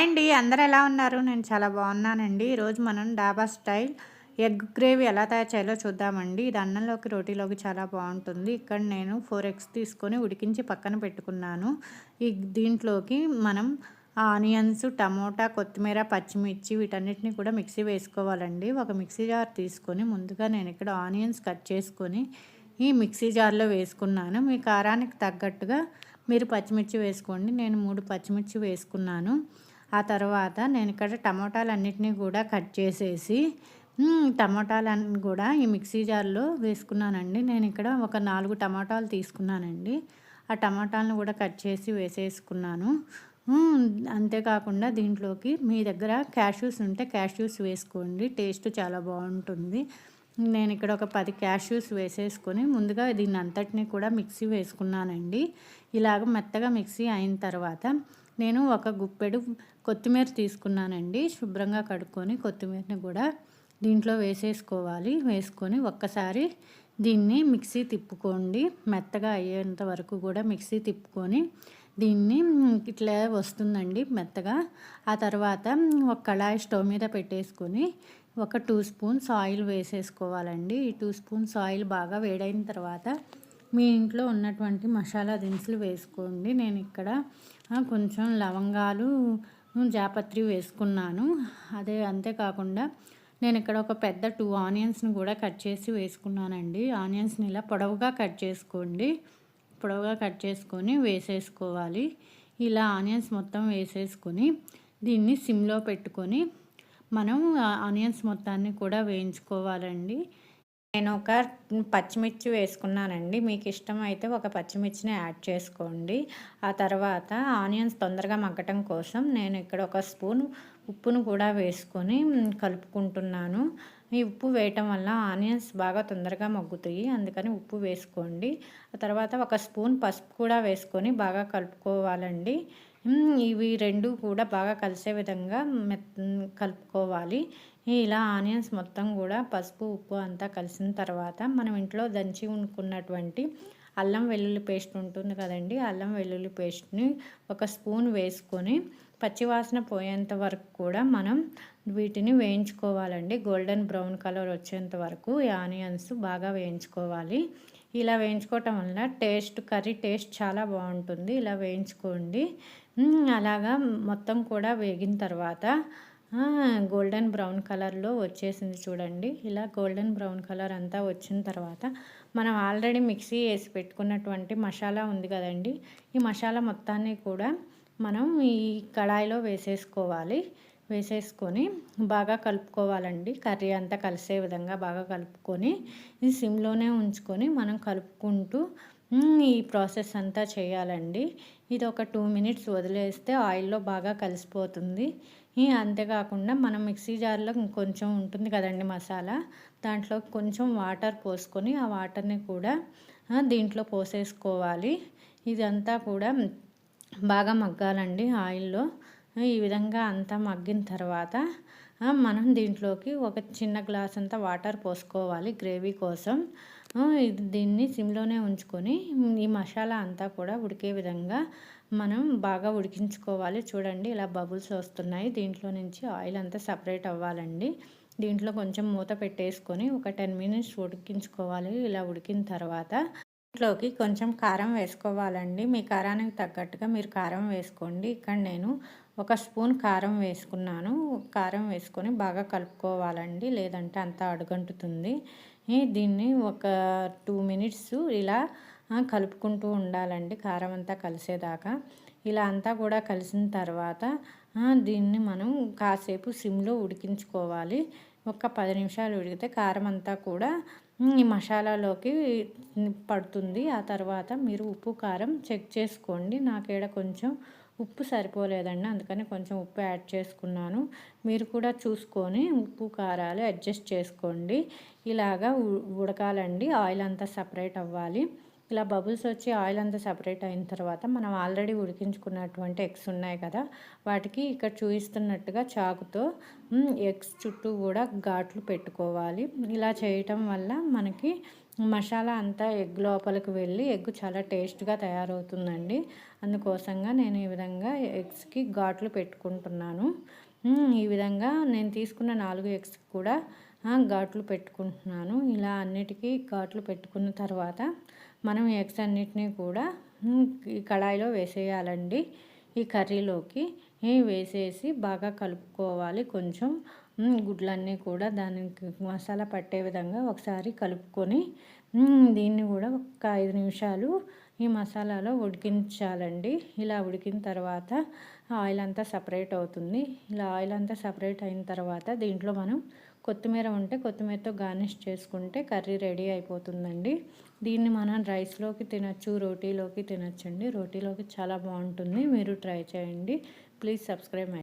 అండి అందరూ ఎలా ఉన్నారు? నేను చాలా బాగున్నానండి. ఈరోజు మనం డాబా స్టైల్ ఎగ్ గ్రేవీ ఎలా తయారు చేయాలో చూద్దామండి. ఇది అన్నంలోకి, రోటీలోకి చాలా బాగుంటుంది. ఇక్కడ నేను 4 ఎగ్స్ తీసుకొని ఉడికించి పక్కన పెట్టుకున్నాను. ఈ దీంట్లోకి మనం ఆనియన్స్, టమోటా, కొత్తిమీర, పచ్చిమిర్చి వీటన్నిటిని కూడా మిక్సీ వేసుకోవాలండి. ఒక మిక్సీ జార్ తీసుకొని ముందుగా నేను ఇక్కడ ఆనియన్స్ కట్ చేసుకొని ఈ మిక్సీ జార్లో వేసుకున్నాను. మీ కారానికి తగ్గట్టుగా మీరు పచ్చిమిర్చి వేసుకోండి. నేను 3 పచ్చిమిర్చి వేసుకున్నాను. ఆ తర్వాత నేను ఇక్కడ టమోటాలన్నిటినీ కూడా కట్ చేసేసి టమోటాలన్నీ కూడా ఈ మిక్సీ జార్లో వేసుకున్నానండి. నేను ఇక్కడ ఒక 4 టమాటాలు తీసుకున్నానండి. ఆ టమాటాలను కూడా కట్ చేసి వేసేసుకున్నాను. అంతేకాకుండా దీంట్లోకి మీ దగ్గర క్యాష్యూస్ ఉంటే క్యాష్యూస్ వేసుకోండి. టేస్ట్ చాలా బాగుంటుంది. నేను ఇక్కడ ఒక 10 క్యాష్యూస్ వేసేసుకొని ముందుగా దీన్ని అంతటినీ కూడా మిక్సీ వేసుకున్నానండి. ఇలాగ మెత్తగా మిక్సీ అయిన తర్వాత నేను ఒక గుప్పెడు కొత్తిమీర తీసుకున్నానండి. శుభ్రంగా కడుక్కొని కొత్తిమీరని కూడా దీంట్లో వేసేసుకోవాలి. వేసుకొని ఒక్కసారి దీన్ని మిక్సీ తిప్పుకోండి. మెత్తగా అయ్యేంత వరకు కూడా మిక్సీ తిప్పుకొని దీన్ని ఇట్లా వస్తుందండి మెత్తగా. ఆ తర్వాత ఒక కళాయి స్టవ్ మీద పెట్టేసుకొని ఒక 2 స్పూన్స్ ఆయిల్ వేసేసుకోవాలండి. ఈ 2 స్పూన్స్ ఆయిల్ బాగా వేడైన తర్వాత మీ ఇంట్లో ఉన్నటువంటి మసాలా దినుసులు వేసుకోండి. నేను ఇక్కడ కొంచెం లవంగాలు, జాపత్రి వేసుకున్నాను. అంతేకాకుండా నేను ఇక్కడ ఒక పెద్ద 2 ఆనియన్స్ని కూడా కట్ చేసి వేసుకున్నానండి. ఆనియన్స్ని ఇలా పొడవుగా కట్ చేసుకోండి. పొడవుగా కట్ చేసుకొని వేసేసుకోవాలి. ఇలా ఆనియన్స్ మొత్తం వేసేసుకొని దీన్ని సిమ్లో పెట్టుకొని మనం ఆనియన్స్ మొత్తాన్ని కూడా వేయించుకోవాలండి. నేను ఒక పచ్చిమిర్చి వేసుకున్నానండి. మీకు ఇష్టమైతే ఒక పచ్చిమిర్చిని యాడ్ చేసుకోండి. ఆ తర్వాత ఆనియన్స్ తొందరగా మగ్గటం కోసం నేను ఇక్కడ ఒక స్పూన్ ఉప్పును కూడా వేసుకొని కలుపుకుంటున్నాను. ఈ ఉప్పు వేయటం వల్ల ఆనియన్స్ బాగా తొందరగా మగ్గుతాయి. అందుకని ఉప్పు వేసుకోండి. ఆ తర్వాత ఒక స్పూన్ పసుపు కూడా వేసుకొని బాగా కలుపుకోవాలండి. ఇవి రెండు కూడా బాగా కలిసే విధంగా కలుపుకోవాలి. ఇలా ఆనియన్స్ మొత్తం కూడా పసుపు, ఉప్పు అంతా కలిసిన తర్వాత మనం ఇంట్లో దంచి ఉంచుకున్నటువంటి అల్లం వెల్లుల్లి పేస్ట్ ఉంటుంది కదండి. అల్లం వెల్లుల్లి పేస్ట్ని ఒక స్పూన్ వేసుకొని పచ్చివాసన పోయేంత వరకు కూడా మనం వీటిని వేయించుకోవాలండి. గోల్డెన్ బ్రౌన్ కలర్ వచ్చేంత వరకు ఈ ఆనియన్స్ బాగా వేయించుకోవాలి. ఇలా వేయించుకోవటం వల్ల కర్రీ టేస్ట్ చాలా బాగుంటుంది. ఇలా వేయించుకోండి. అలాగా మొత్తం కూడా వేగిన తర్వాత గోల్డెన్ బ్రౌన్ కలర్లో వచ్చేసింది చూడండి. ఇలా గోల్డెన్ బ్రౌన్ కలర్ అంతా వచ్చిన తర్వాత మనం ఆల్రెడీ మిక్సీ వేసి పెట్టుకున్నటువంటి మసాలా ఉంది కదండి. ఈ మసాలా మొత్తాన్ని కూడా మనం ఈ కడాయిలో వేసేసుకోవాలి. వేసేసుకొని బాగా కలుపుకోవాలండి. కర్రీ అంతా కలిసే విధంగా బాగా కలుపుకొని ఇది సిమ్లోనే ఉంచుకొని మనం కలుపుకుంటూ ఈ ప్రాసెస్ అంతా చేయాలండి. ఇది ఒక 2 మినిట్స్ వదిలేస్తే ఆయిల్లో బాగా కలిసిపోతుంది. అంతేకాకుండా మనం మిక్సీ జార్లో ఇంకొంచెం ఉంటుంది కదండి మసాలా, దాంట్లో కొంచెం వాటర్ పోసుకొని ఆ వాటర్ని కూడా దీంట్లో పోసేసుకోవాలి. ఇదంతా కూడా బాగా మగ్గాలండి ఆయిల్లో. ఈ విధంగా అంతా మగ్గిన తర్వాత మనం దీంట్లోకి ఒక చిన్న గ్లాస్ అంతా వాటర్ పోసుకోవాలి గ్రేవీ కోసం. దీన్ని సిమ్లోనే ఉంచుకొని ఈ మసాలా అంతా కూడా ఉడికే విధంగా మనం బాగా ఉడికించుకోవాలి. చూడండి ఇలా బబుల్స్ వస్తున్నాయి. దీంట్లో నుంచి ఆయిల్ అంతా సపరేట్ అవ్వాలండి. దీంట్లో కొంచెం మూత పెట్టేసుకొని ఒక 10 మినిట్స్ ఉడికించుకోవాలి. ఇలా ఉడికిన తర్వాత దీంట్లోకి కొంచెం కారం వేసుకోవాలండి. మీ కారానికి తగ్గట్టుగా మీరు కారం వేసుకోండి. ఇక్కడ నేను ఒక స్పూన్ కారం వేసుకున్నాను. కారం వేసుకొని బాగా కలుపుకోవాలండి, లేదంటే అంతా అడుగంటుతుంది. దీన్ని ఒక 2 మినిట్స్ ఇలా కలుపుకుంటూ ఉండాలండి, కారం అంతా కలిసేదాకా. ఇలా అంతా కూడా కలిసిన తర్వాత దీన్ని మనం కాసేపు సిమ్లో ఉడికించుకోవాలి. ఒక 10 నిమిషాలు ఉడికితే కారం అంతా కూడా ఈ మసాలాలోకి పడుతుంది. ఆ తర్వాత మీరు ఉప్పు కారం చెక్ చేసుకోండి. నాకేడ కొంచెం ఉప్పు సరిపోలేదండి, అందుకని కొంచెం ఉప్పు యాడ్ చేసుకున్నాను. మీరు కూడా చూసుకొని ఉప్పు కారాలు అడ్జస్ట్ చేసుకోండి. ఇలాగా ఉడకాలండి, ఆయిల్ అంతా సపరేట్ అవ్వాలి. ఇలా బబుల్స్ వచ్చి ఆయిల్ అంతా సపరేట్ అయిన తర్వాత మనం ఆల్రెడీ ఉడికించుకున్నటువంటి ఎగ్స్ ఉన్నాయి కదా, వాటికి ఇక్కడ చూపిస్తున్నట్టుగా చాకుతో ఎగ్స్ చుట్టూ కూడా ఘాట్లు పెట్టుకోవాలి. ఇలా చేయటం వల్ల మనకి మసాలా అంతా ఎగ్ లోపలికి వెళ్ళి ఎగ్ చాలా టేస్ట్గా తయారవుతుందండి. అందుకోసంగా నేను ఈ విధంగా ఎగ్స్కి ఘాట్లు పెట్టుకుంటున్నాను. ఈ విధంగా నేను తీసుకున్న 4 ఎగ్స్ కూడా ఘాట్లు పెట్టుకుంటున్నాను. ఇలా అన్నిటికీ ఘాట్లు పెట్టుకున్న తర్వాత మనం ఎగ్స్ అన్నిటినీ కూడా ఈ కళాయిలో వేసేయాలండి. ఈ కర్రీలోకి వేసేసి బాగా కలుపుకోవాలి. కొంచెం గుడ్లన్నీ కూడా దానికి మసాలా పట్టే విధంగా ఒకసారి కలుపుకొని దీన్ని కూడా ఒక 5 నిమిషాలు ఈ మసాలాలో ఉడికించాలండి. ఇలా ఉడికిన తర్వాత ఆయిల్ అంతా సపరేట్ అవుతుంది. ఇలా ఆయిల్ అంతా సపరేట్ అయిన తర్వాత దీంట్లో మనం కొత్తిమీర ఉంటే కొత్తిమీరతో గార్నిష్ చేసుకుంటే కర్రీ రెడీ అయిపోతుందండి. దీన్ని మనం రైస్లోకి తినచ్చు, రోటీలోకి తినచ్చండి. రోటీలోకి చాలా బాగుంటుంది. మీరు ట్రై చేయండి. Please subscribe my